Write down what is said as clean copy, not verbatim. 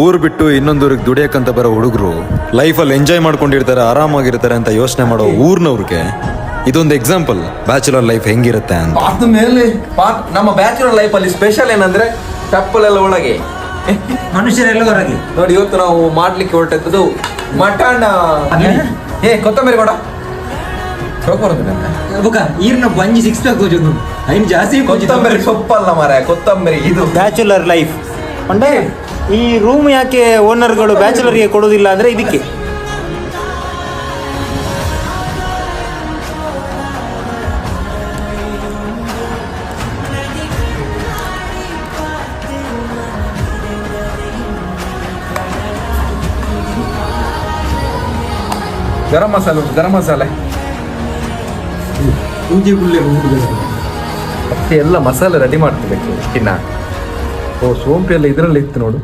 ಊರು ಬಿಟ್ಟು ಇನ್ನೊಂದೂರಿಗೆ ದುಡಿಯಕ್ಕಂತ ಬರೋ ಹುಡುಗರು ಲೈಫಲ್ಲಿ ಎಂಜಾಯ್ ಮಾಡ್ಕೊಂಡಿರ್ತಾರೆ, ಆರಾಮಾಗಿರ್ತಾರೆ ಅಂತ ಯೋಚನೆ ಮಾಡೋ ಊರ್ನವ್ರಿಗೆ ಇದೊಂದು ಎಕ್ಸಾಂಪಲ್ ಬ್ಯಾಚುಲರ್ ಲೈಫ್ ಹೆಂಗಿರುತ್ತೆ ಅಂತ. ಆದ್ಮೇಲೆ ನಮ್ಮ ಬ್ಯಾಚುಲರ್ ಲೈಫ್ ಅಲ್ಲಿ ಸ್ಪೆಷಲ್ ಏನಂದ್ರೆ ಚಪ್ಪಲೆಲ್ಲ ಒಳಗೆ, ಮನುಷ್ಯರೆಲ್ಲ ಹೊರಗೆ. ನೋಡಿ ಇವತ್ತು ನಾವು ಮಾಡ್ಲಿಕ್ಕೆ ಹೊರಟದ್ದು ಮಟನ್. ಕೊತ್ತಂಬರಿ ಕೂಡ ಈರ್ನ ಬಂಜಿ 6 ಪ್ಯಾಕ್ ಐನ್ ಜಾಸ್ತಿ. ಕೊತ್ತಂಬರಿ ಸೊಪ್ಪಲ್ಲ ಮಾರ, ಕೊತ್ತಂಬರಿ ಇದು ಬ್ಯಾಚುಲರ್ ಲೈಫ್ ಅಂದ್ರೆ ಈ ರೂಮ್ ಯಾಕೆ ಓನರ್ಗಳು ಬ್ಯಾಚುಲರ್ಗೆ ಕೊಡೋದಿಲ್ಲ ಅಂದ್ರೆ ಇದಕ್ಕೆ. ಗರಂ ಮಸಾಲೆ ಉಂಟು, ಗರಂ ಮಸಾಲೆ ಮತ್ತೆ ಎಲ್ಲ ಮಸಾಲೆ ರೆಡಿ ಮಾಡ್ತಿರ್ಬೇಕು ತಿನ್ನ. ಓ ಸೋಂಪು ಎಲ್ಲ ಇದರಲ್ಲಿ ಇತ್ತು ನೋಡು.